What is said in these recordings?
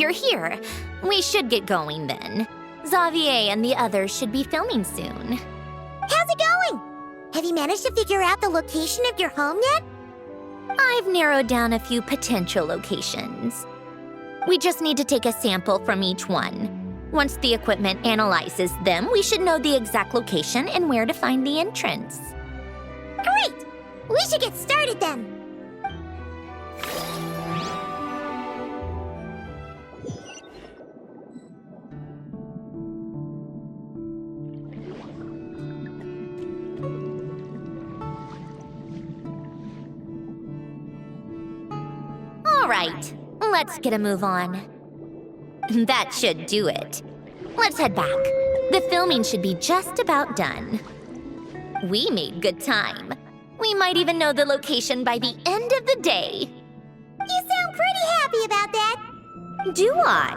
you're here. We should get going then. Xavier and the others should be filming soon. How's it going? Have you managed to figure out the location of your home yet? I've narrowed down a few potential locations. We just need to take a sample from each one. Once the equipment analyzes them, we should know the exact location and where to find the entrance. Great! We should get started then. All right, let's get a move on. That should do it. Let's head back. The filming should be just about done. We made good time. We might even know the location by the end of the day. You sound pretty happy about that. Do I?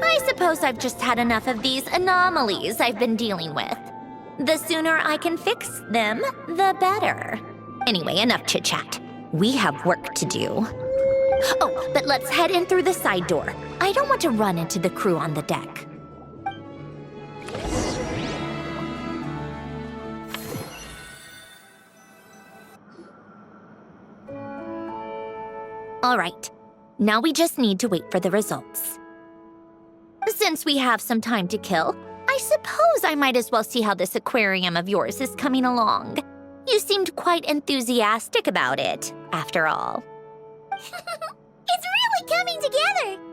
I suppose I've just had enough of these anomalies I've been dealing with. The sooner I can fix them, the better. Anyway, enough chit-chat. We have work to do. Oh, but let's head in through the side door. I don't want to run into the crew on the deck. All right, now we just need to wait for the results. Since we have some time to kill, I suppose I might as well see how this aquarium of yours is coming along. You seemed quite enthusiastic about it, after all. It's really coming together!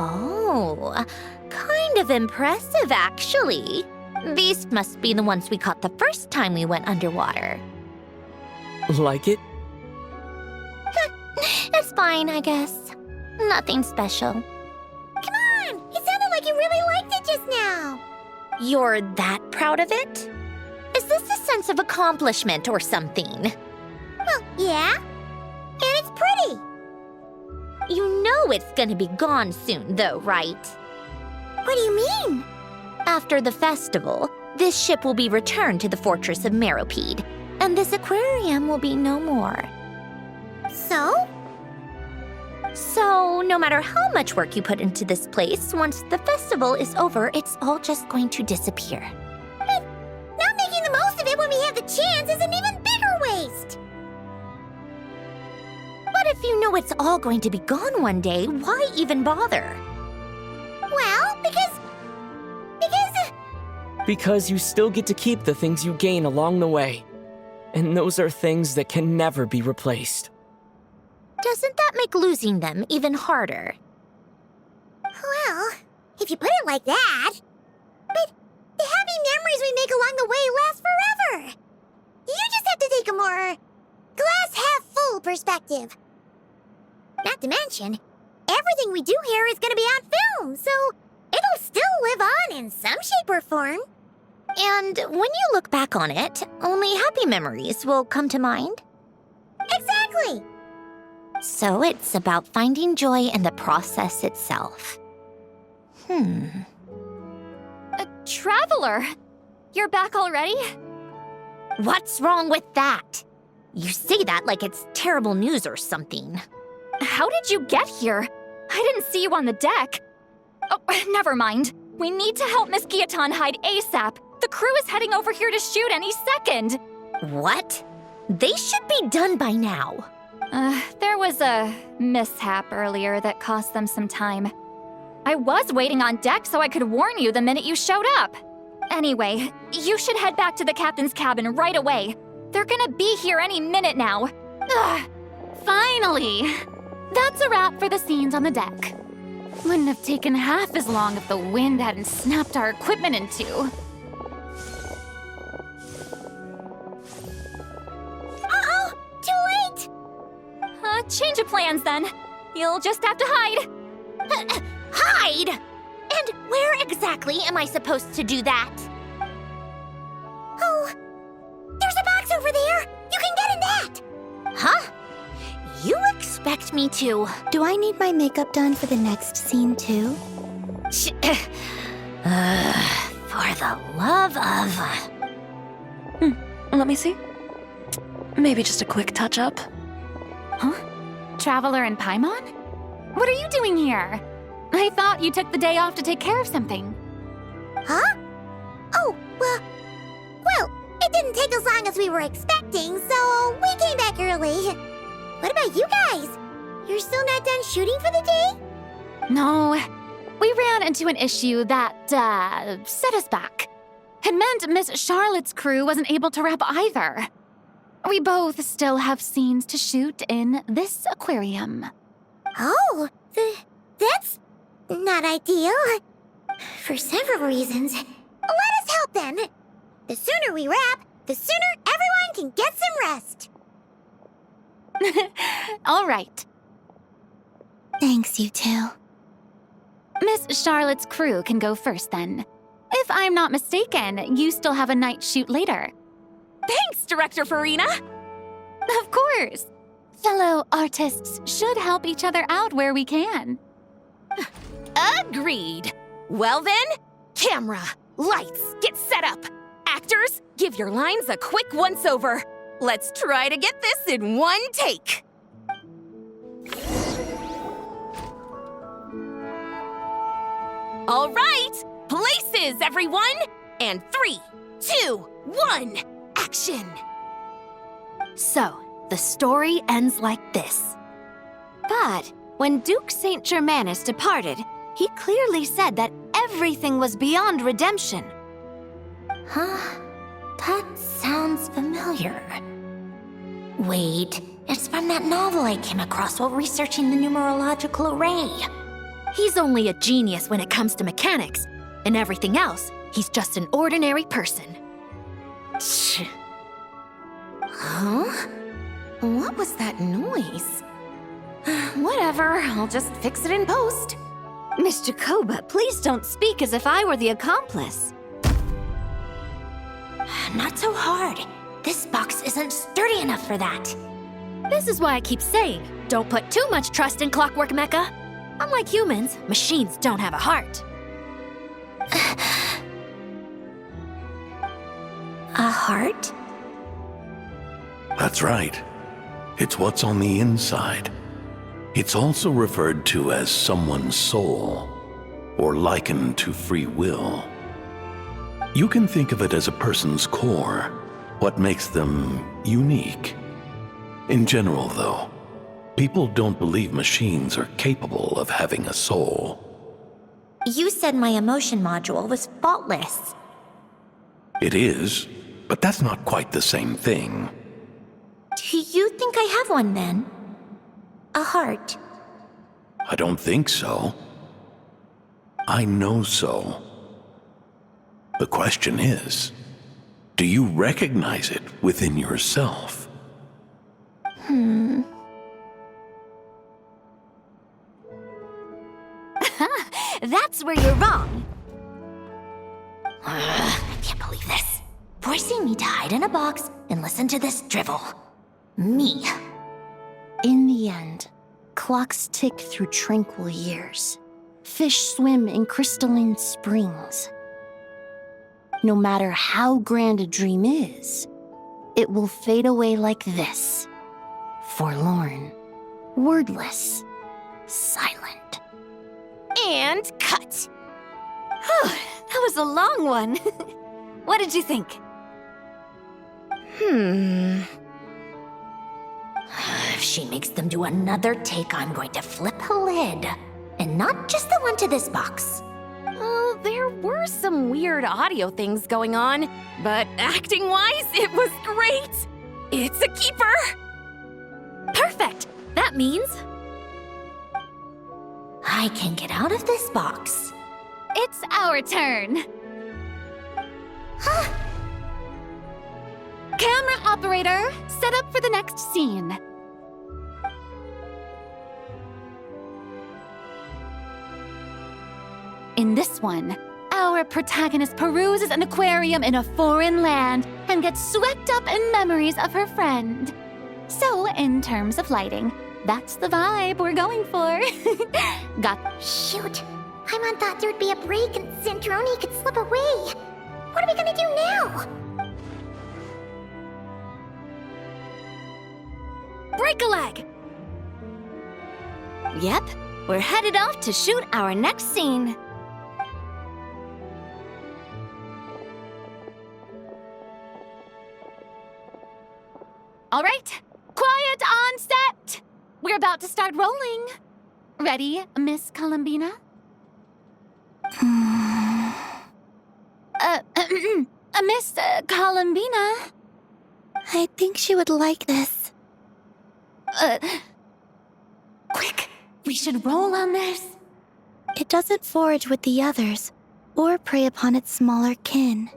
Oh, kind of impressive, actually. These must be the ones we caught the first time we went underwater. Like it? It's fine, I guess. Nothing special. Come on! It sounded like you really liked it just now. You're that proud of it? Is this a sense of accomplishment or something? Well, yeah. And it's pretty. You know it's gonna be gone soon, though, right? What do you mean? After the festival, this ship will be returned to the fortress of Meropide, and this aquarium will be no more. So? So, no matter how much work you put into this place, once the festival is over, it's all just going to disappear. But not making the most of it when we have the chance is an even bigger waste. But if you know it's all going to be gone one day, why even bother? Well, because... Because you still get to keep the things you gain along the way. And those are things that can never be replaced. Doesn't that make losing them even harder? Well, if you put it like that. But the happy memories we make along the way last forever. You just have to take a more glass-half-full perspective. Not to mention, everything we do here is going to be on film, so it'll still live on in some shape or form. And when you look back on it, only happy memories will come to mind? Exactly! So it's about finding joy in the process itself. Traveler! You're back already? What's wrong with that? You say that like it's terrible news or something. How did you get here? I didn't see you on the deck. Oh, never mind. We need to help Miss Guillotin hide ASAP. The crew is heading over here to shoot any second. What? They should be done by now. There was a mishap earlier that cost them some time. I was waiting on deck so I could warn you the minute you showed up. Anyway, you should head back to the captain's cabin right away. They're gonna be here any minute now. Ugh, finally! That's a wrap for the scenes on the deck. Wouldn't have taken half as long if the wind hadn't snapped our equipment in two. Uh-oh! Too late! Change of plans then. You'll just have to hide. Hide? And where exactly am I supposed to do that? Oh, there's a box over there. You can get in that. Huh? You expect me to... Do I need my makeup done for the next scene too? For the love of... Let me see. Maybe just a quick touch-up. Huh? Traveler and Paimon? What are you doing here? I thought you took the day off to take care of something. Huh? Oh, well, it didn't take as long as we were expecting, so we came back early. What about you guys? You're still not done shooting for the day? No, we ran into an issue that, set us back. It meant Miss Charlotte's crew wasn't able to wrap either. We both still have scenes to shoot in this aquarium. Oh, that's not ideal. For several reasons. Let us help then. The sooner we wrap, the sooner everyone can get some rest. All right. Thanks, you two. Miss Charlotte's crew can go first then. If I'm not mistaken, you still have a night shoot later. Thanks, Director Farina! Of course. Fellow artists should help each other out where we can. Agreed. Well then, camera, lights, get set up. Actors, give your lines a quick once-over. Let's try to get this in one take. All right, places, everyone! And 3, 2, 1, action! So, the story ends like this. But when Duke St. Germanus departed, he clearly said that everything was beyond redemption. Huh? That sounds familiar. Wait, it's from that novel I came across while researching the numerological array. He's only a genius when it comes to mechanics. In everything else, he's just an ordinary person. Shh. Huh? What was that noise? Whatever, I'll just fix it in post. Miss Jacoba, please don't speak as if I were the accomplice. Not so hard. This box isn't sturdy enough for that. This is why I keep saying, don't put too much trust in Clockwork Mecha. Unlike humans, machines don't have a heart. A heart? That's right. It's what's on the inside. It's also referred to as someone's soul, or likened to free will. You can think of it as a person's core, what makes them unique. In general, though, people don't believe machines are capable of having a soul. You said my emotion module was faultless. It is, but that's not quite the same thing. Do you think I have one then? A heart? I don't think so. I know so. The question is, do you recognize it within yourself? That's where you're wrong. I can't believe this. Forcing me to hide in a box and listen to this drivel. Me. In the end, clocks tick through tranquil years. Fish swim in crystalline springs. No matter how grand a dream is, it will fade away like this. Forlorn, wordless, silent. And cut. Whew, that was a long one. What did you think? If she makes them do another take, I'm going to flip a lid. And not just the one to this box. Well, there were some weird audio things going on, but acting-wise, it was great. It's a keeper. Perfect. That means I can get out of this box. It's our turn. Camera operator, set up for the next scene. In this one, our protagonist peruses an aquarium in a foreign land and gets swept up in memories of her friend. So, in terms of lighting, that's the vibe we're going for. Got Shoot. Paimon thought there would be a break and Zandroni could slip away. What are we gonna do now? Break a leg! Yep, we're headed off to shoot our next scene. All right, quiet on set. We're about to start rolling. Ready, Miss Columbina? Miss Columbina? I think she would like this. Quick, we should roll on this. It doesn't forage with the others or prey upon its smaller kin.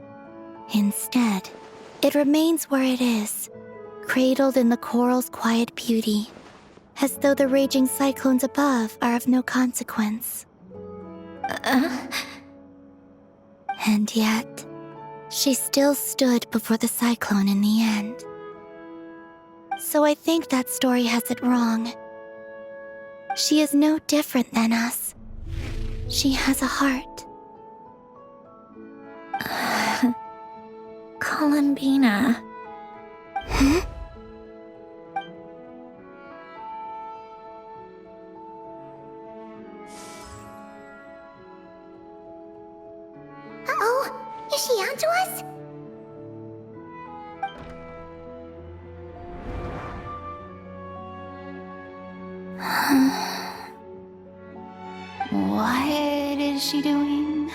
Instead, it remains where it is, cradled in the coral's quiet beauty, as though the raging cyclones above are of no consequence. And yet, she still stood before the cyclone in the end. So I think that story has it wrong. She is no different than us. She has a heart. Columbina. Uh-oh. Is she onto us? What is she doing?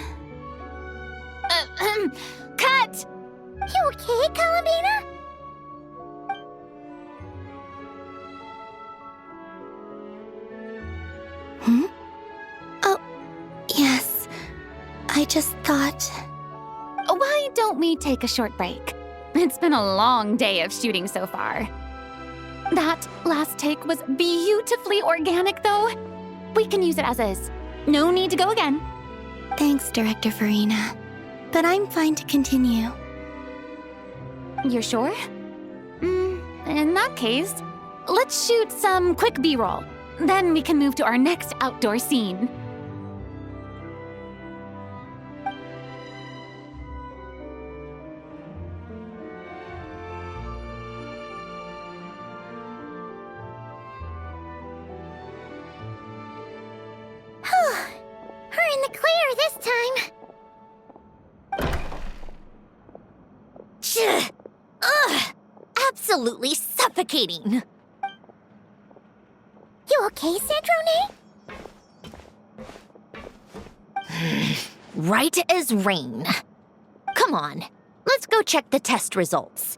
Cut! You okay, Columbina? Oh, yes. I just thought... Why don't we take a short break? It's been a long day of shooting so far. That last take was beautifully organic, though. We can use it as is. No need to go again. Thanks, Director Farina. But I'm fine to continue. You're sure? In that case, let's shoot some quick B-roll. Then we can move to our next outdoor scene. We're in the clear this time. Ugh! Absolutely suffocating. You okay, Zandroni? Right as rain. Come on, let's go check the test results.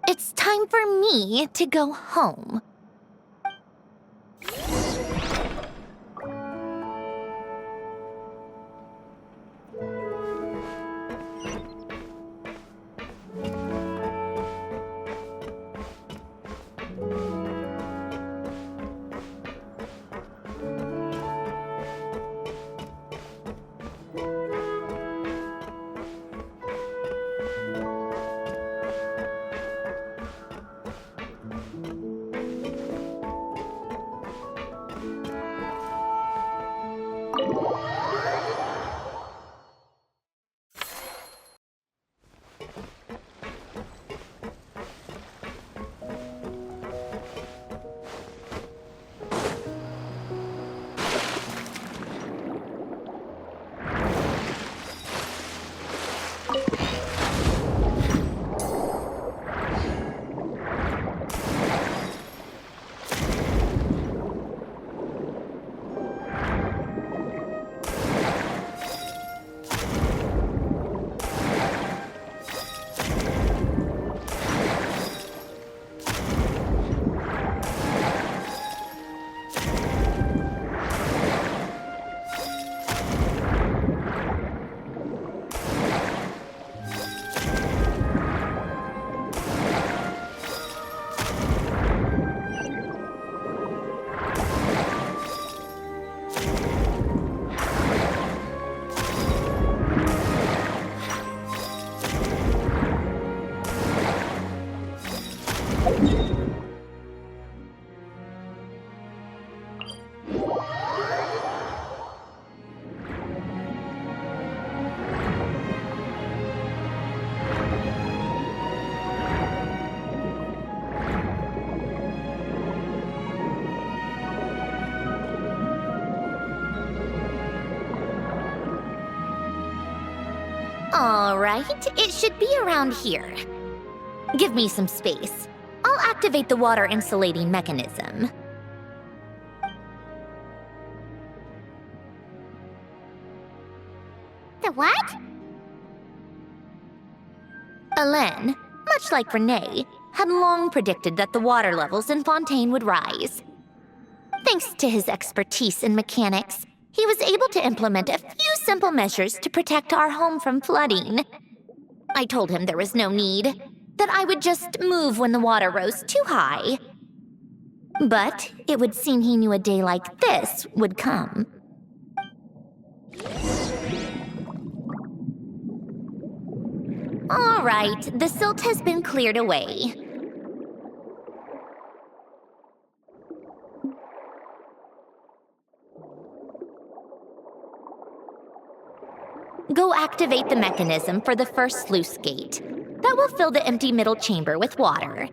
It's time for me to go home. All right, it should be around here. Give me some space. I'll activate the water insulating mechanism. The what? Alen, much like Renee, had long predicted that the water levels in Fontaine would rise. Thanks to his expertise in mechanics, he was able to implement a few simple measures to protect our home from flooding. I told him there was no need, that I would just move when the water rose too high. But it would seem he knew a day like this would come. All right, the silt has been cleared away. Go activate the mechanism for the first sluice gate. That will fill the empty middle chamber with water.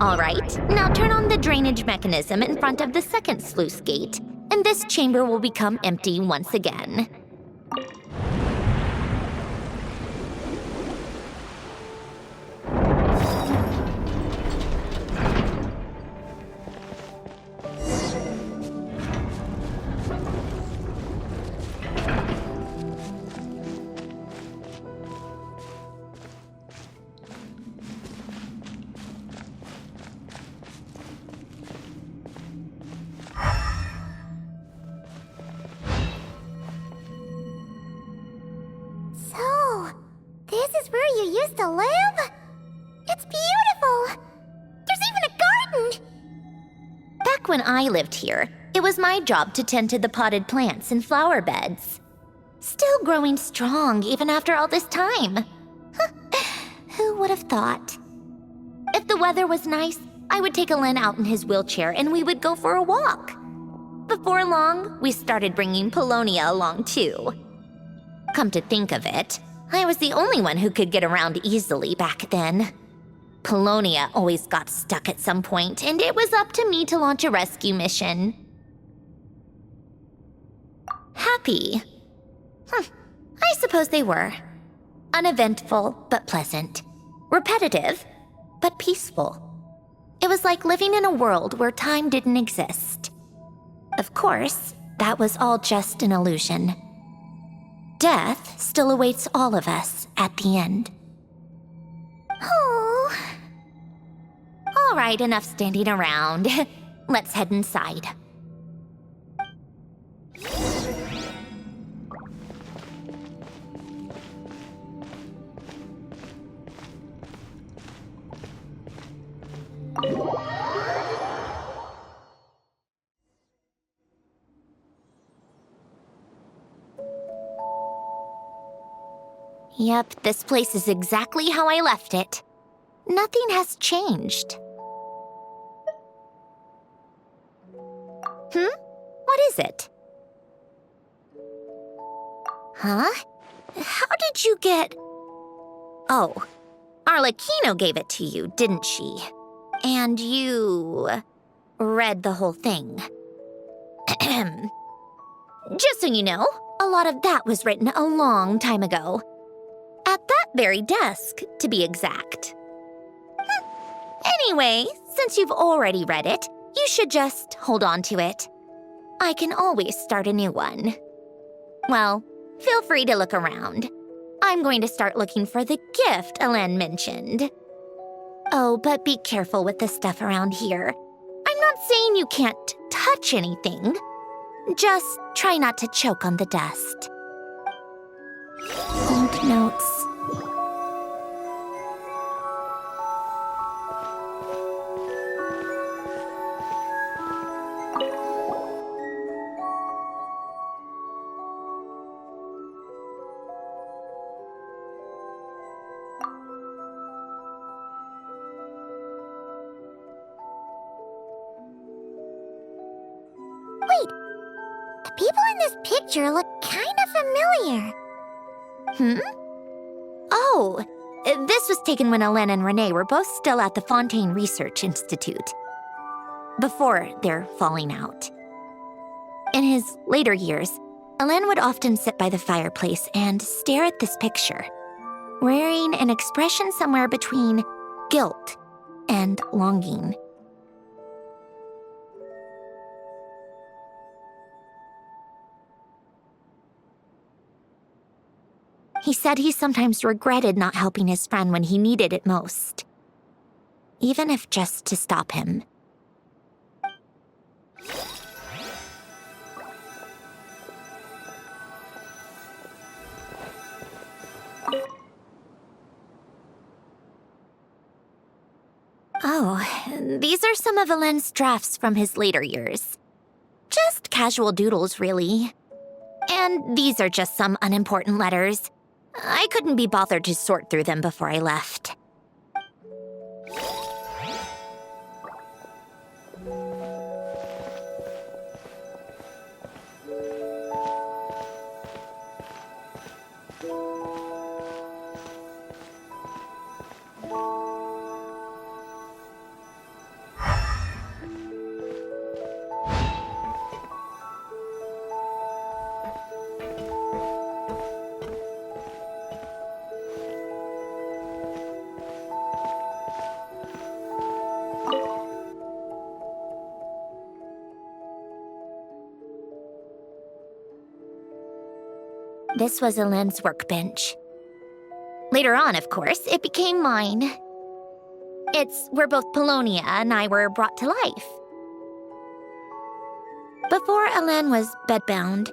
All right, now turn on the drainage mechanism in front of the second sluice gate, and this chamber will become empty once again. So, this is where you used to live? It's beautiful! There's even a garden! Back when I lived here, it was my job to tend to the potted plants and flower beds. Still growing strong even after all this time. Who would have thought? If the weather was nice, I would take Alen out in his wheelchair and we would go for a walk. Before long, we started bringing Polonia along too. Come to think of it, I was the only one who could get around easily back then. Polonia always got stuck at some point, and it was up to me to launch a rescue mission. Happy? I suppose they were. Uneventful, but pleasant. Repetitive, but peaceful. It was like living in a world where time didn't exist. Of course, that was all just an illusion. Death still awaits all of us at the end. Oh. All right, enough standing around. Let's head inside. Yep, this place is exactly how I left it. Nothing has changed. What is it? Huh? How did you get... Oh, Arlecchino gave it to you, didn't she? And you... read the whole thing. Just so you know, a lot of that was written a long time ago. At that very desk, to be exact. Anyway, since you've already read it, you should just hold on to it. I can always start a new one. Well, feel free to look around. I'm going to start looking for the gift Alen mentioned. Oh, but be careful with the stuff around here. I'm not saying you can't touch anything. Just try not to choke on the dust. Old notes. Wait, the people in this picture look kind of familiar. Oh, this was taken when Hélène and Renee were both still at the Fontaine Research Institute, before their falling out. In his later years, Hélène would often sit by the fireplace and stare at this picture, wearing an expression somewhere between guilt and longing. He said he sometimes regretted not helping his friend when he needed it most, even if just to stop him. Oh, these are some of Hélène's drafts from his later years. Just casual doodles, really. And these are just some unimportant letters. I couldn't be bothered to sort through them before I left. This was Hélène's workbench. Later on, of course, it became mine. It's where both Polonia and I were brought to life. Before Hélène was bedbound,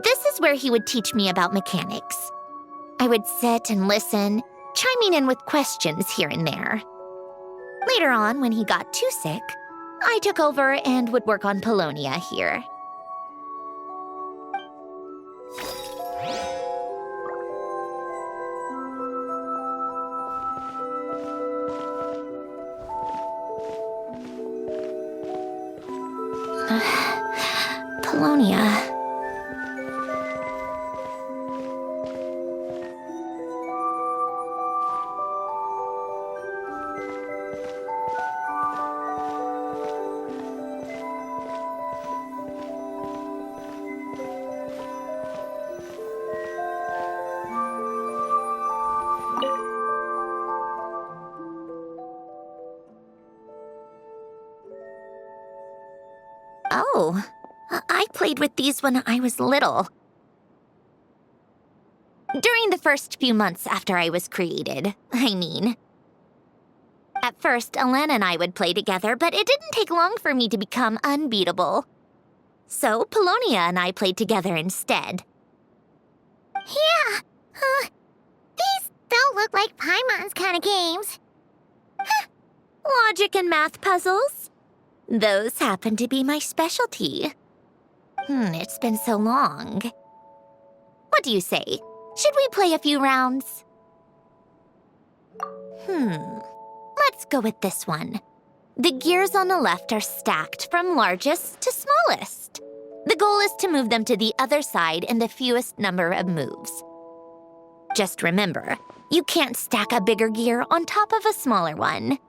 this is where he would teach me about mechanics. I would sit and listen, chiming in with questions here and there. Later on, when he got too sick, I took over and would work on Polonia here. Polonia. Oh, I played with these when I was little. During the first few months after I was created, I mean. At first, Hélène and I would play together, but it didn't take long for me to become unbeatable. So, Polonia and I played together instead. Yeah, these don't look like Paimon's kind of games. Logic and math puzzles? Those happen to be my specialty. It's been so long. What do you say? Should we play a few rounds? Let's go with this one. The gears on the left are stacked from largest to smallest. The goal is to move them to the other side in the fewest number of moves. Just remember, you can't stack a bigger gear on top of a smaller one.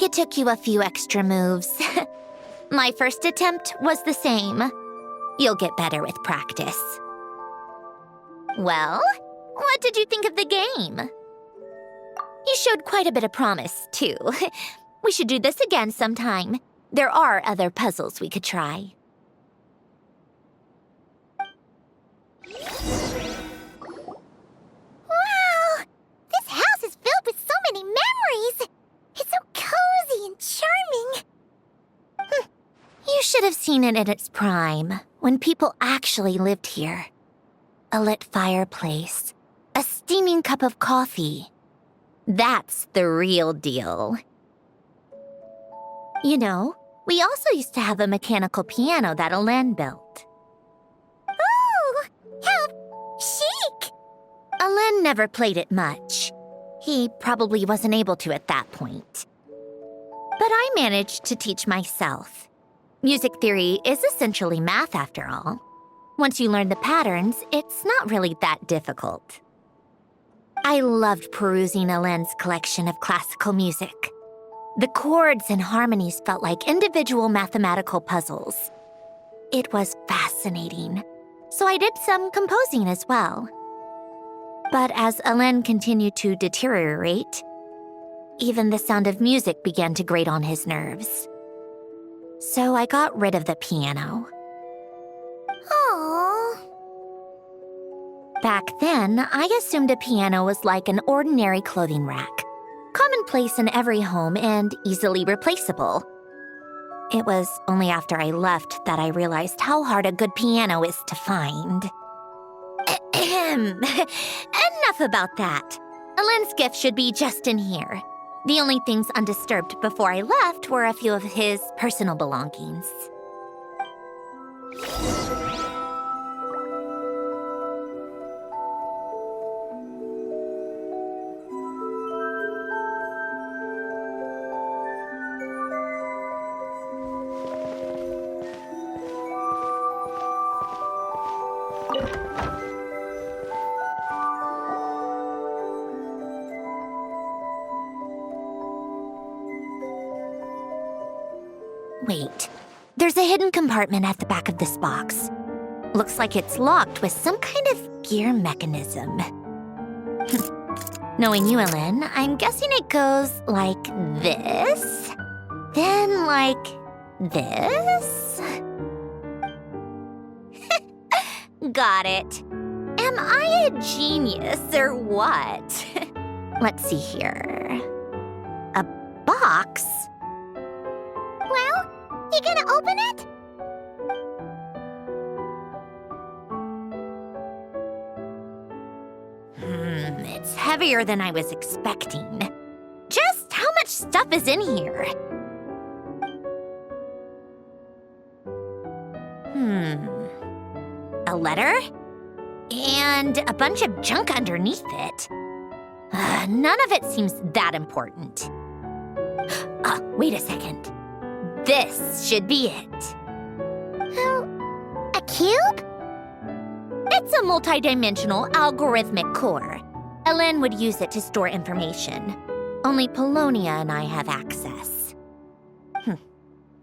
like it took you a few extra moves. My first attempt was the same. You'll get better with practice. Well, what did you think of the game? You showed quite a bit of promise, too. We should do this again sometime. There are other puzzles we could try. Wow! This house is filled with so many memories! It's so cozy and charming! You should have seen it in its prime, when people actually lived here. A lit fireplace, a steaming cup of coffee. That's the real deal. You know, we also used to have a mechanical piano that Alen built. Oh! How chic! Alen never played it much. He probably wasn't able to at that point. But I managed to teach myself. Music theory is essentially math after all. Once you learn the patterns, it's not really that difficult. I loved perusing Alen's collection of classical music. The chords and harmonies felt like individual mathematical puzzles. It was fascinating, so I did some composing as well. But as Alen continued to deteriorate, even the sound of music began to grate on his nerves. So I got rid of the piano. Aww. Back then, I assumed a piano was like an ordinary clothing rack, commonplace in every home and easily replaceable. It was only after I left that I realized how hard a good piano is to find. Enough about that. Alen's gift should be just in here. The only things undisturbed before I left were a few of his personal belongings. Wait, there's a hidden compartment at the back of this box. Looks like it's locked with some kind of gear mechanism. Knowing you, Alen, I'm guessing it goes like this, then like this. Got it. Am I a genius or what? Let's see here. A box? Well, you gonna open it? It's heavier than I was expecting. Just how much stuff is in here? A letter? And a bunch of junk underneath it. None of it seems that important. Wait a second. This should be it. A cube? It's a multidimensional algorithmic core. Alen would use it to store information. Only Polonia and I have access.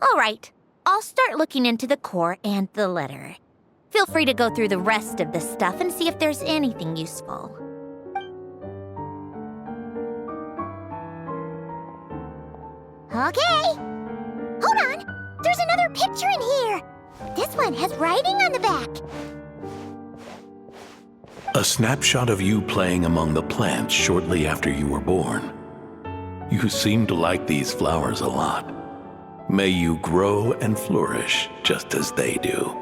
All right, I'll start looking into the core and the letter. Feel free to go through the rest of the stuff and see if there's anything useful. Okay. Hold on. There's another picture in here. This one has writing on the back. A snapshot of you playing among the plants shortly after you were born. You seem to like these flowers a lot. May you grow and flourish just as they do.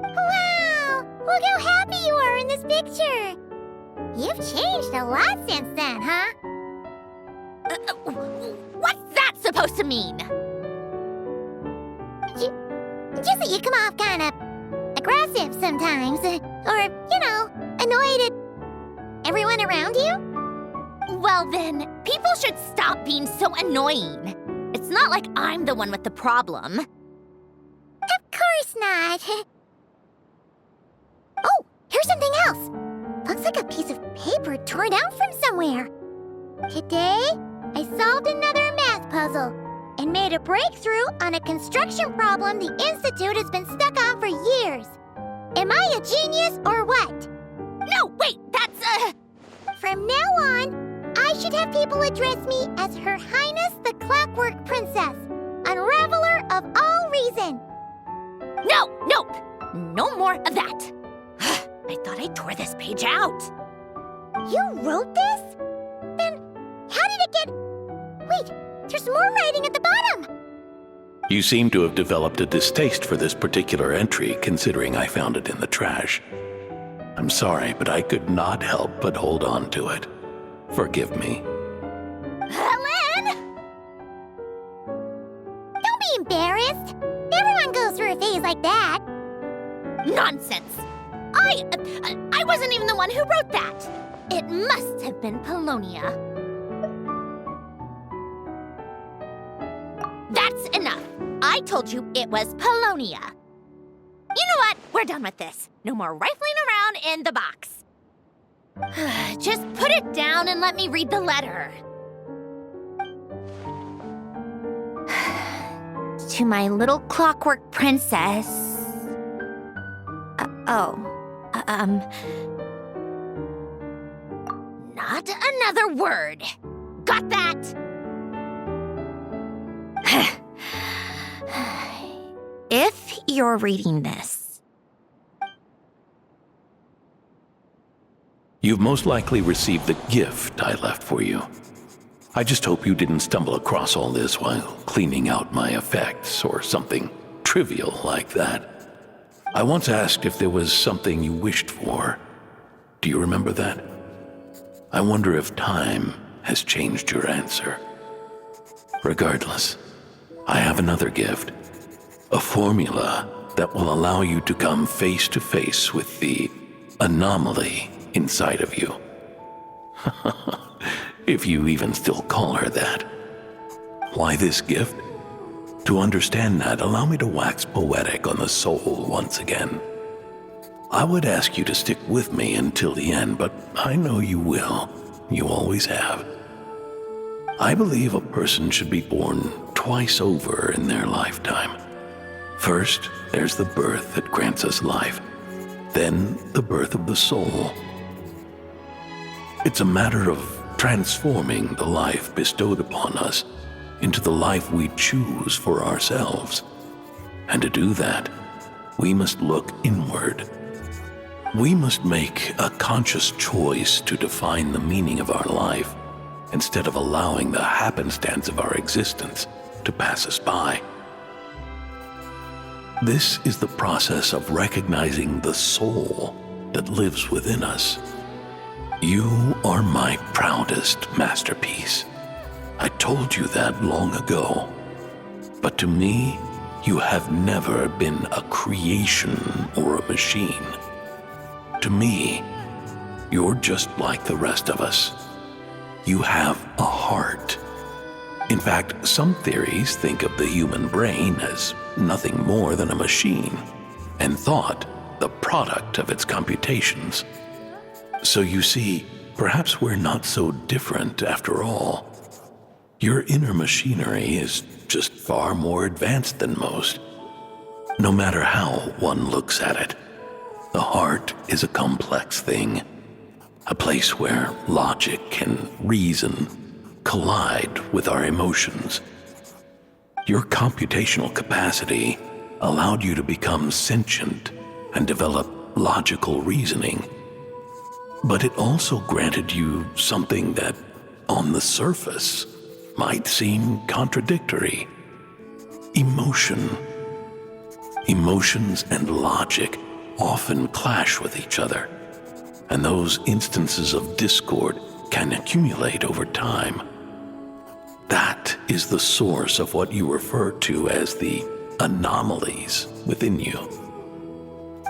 Wow! Look how happy you are in this picture. You've changed a lot since then, huh? What's that supposed to mean? Just that you come off kind of aggressive sometimes. Or, annoyed at everyone around you. Well then, people should stop being so annoying. It's not like I'm the one with the problem. Of course not. Oh, here's something else. Looks like a piece of paper torn out from somewhere. Today, I solved another math puzzle and made a breakthrough on a construction problem the Institute has been stuck on for years. Am I a genius or what? No, wait, that's From now on, I should have people address me as Her Highness the Clockwork Princess, unraveler of all reason. No more of that. I thought I tore this page out. You wrote this? Then how did it get... Wait, there's more writing at the bottom. You seem to have developed a distaste for this particular entry, considering I found it in the trash. I'm sorry, but I could not help but hold on to it. Forgive me. Helen! Don't be embarrassed. Everyone goes through a phase like that. Nonsense! I wasn't even the one who wrote that. It must have been Polonia. That's enough. I told you it was Polonia. You know what? We're done with this. No more rifling around in the box. Just put it down and let me read the letter. To my little clockwork princess. Not another word. Got that? If you're reading this, You've most likely received the gift I left for you. I just hope you didn't stumble across all this while cleaning out my effects or something trivial like that. I once asked if there was something you wished for. Do you remember that? I wonder if time has changed your answer. Regardless, I have another gift. A formula that will allow you to come face to face with the anomaly inside of you. If you even still call her that. Why this gift? To understand that, allow me to wax poetic on the soul once again. I would ask you to stick with me until the end, but I know you will. You always have. I believe a person should be born twice over in their lifetime. First, there's the birth that grants us life. Then, the birth of the soul. It's a matter of transforming the life bestowed upon us into the life we choose for ourselves. And to do that, we must look inward. We must make a conscious choice to define the meaning of our life instead of allowing the happenstance of our existence to pass us by. This is the process of recognizing the soul that lives within us. You are my proudest masterpiece. I told you that long ago. But to me, you have never been a creation or a machine. To me, you're just like the rest of us. You have a heart. In fact, some theories think of the human brain as nothing more than a machine, and thought the product of its computations. So you see, perhaps we're not so different after all. Your inner machinery is just far more advanced than most. No matter how one looks at it, the heart is a complex thing, a place where logic and reason collide with our emotions. Your computational capacity allowed you to become sentient and develop logical reasoning. But it also granted you something that, on the surface, might seem contradictory. Emotion. Emotions and logic often clash with each other, and those instances of discord can accumulate over time. That is the source of what you refer to as the anomalies within you.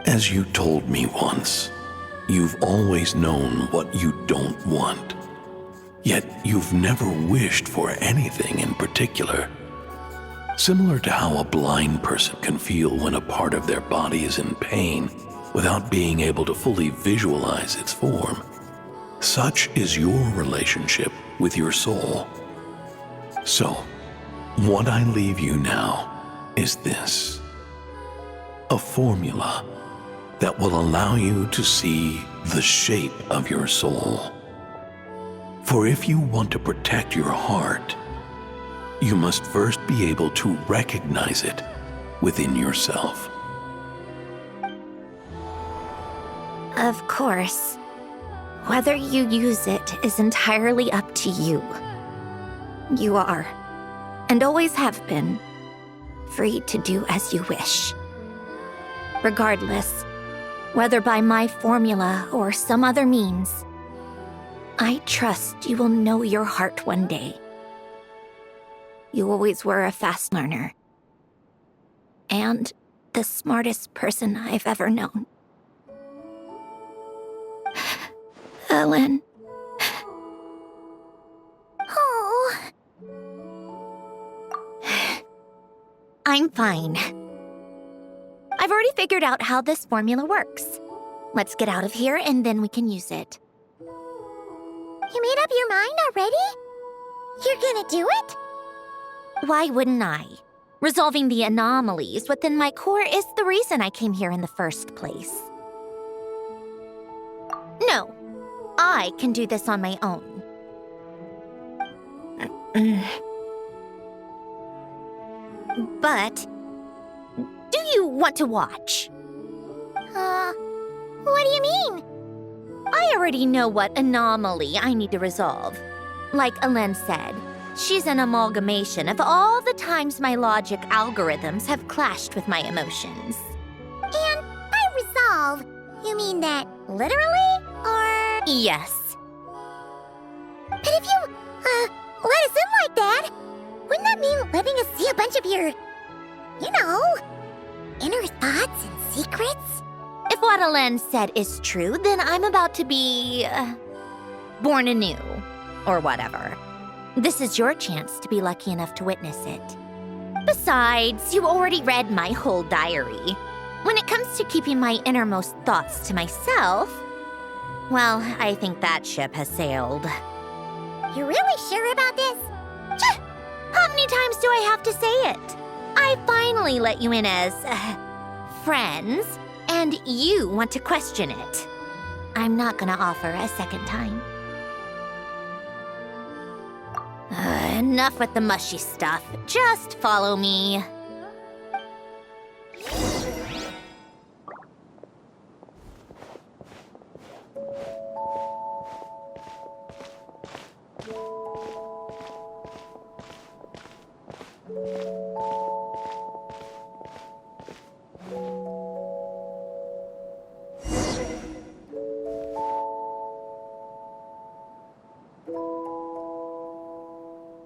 As you told me once, you've always known what you don't want. Yet you've never wished for anything in particular. Similar to how a blind person can feel when a part of their body is in pain without being able to fully visualize its form, such is your relationship with your soul. So, what I leave you now is this: a formula that will allow you to see the shape of your soul. For if you want to protect your heart, you must first be able to recognize it within yourself. Of course. Whether you use it is entirely up to you. You are, and always have been, free to do as you wish. Regardless, whether by my formula or some other means, I trust you will know your heart one day. You always were a fast learner, and the smartest person I've ever known. Ellen. Oh. I'm fine. I've already figured out how this formula works. Let's get out of here and then we can use it. You made up your mind already? You're gonna do it? Why wouldn't I? Resolving the anomalies within my core is the reason I came here in the first place. No, I can do this on my own. But, do you want to watch? What do you mean? I already know what anomaly I need to resolve. Like Ellen said, she's an amalgamation of all the times my logic algorithms have clashed with my emotions. And by resolve, you mean that literally, or...? Yes. But if you, let us in like that, wouldn't that mean letting us see a bunch of your, you know, inner thoughts and secrets? If what Ellen said is true, then I'm about to be... born anew, or whatever. This is your chance to be lucky enough to witness it. Besides, you already read my whole diary. When it comes to keeping my innermost thoughts to myself, well, I think that ship has sailed. You really sure about this? How many times do I have to say it? I finally let you in as... friends, and you want to question it. I'm not gonna offer a second time. Enough with the mushy stuff. Just follow me.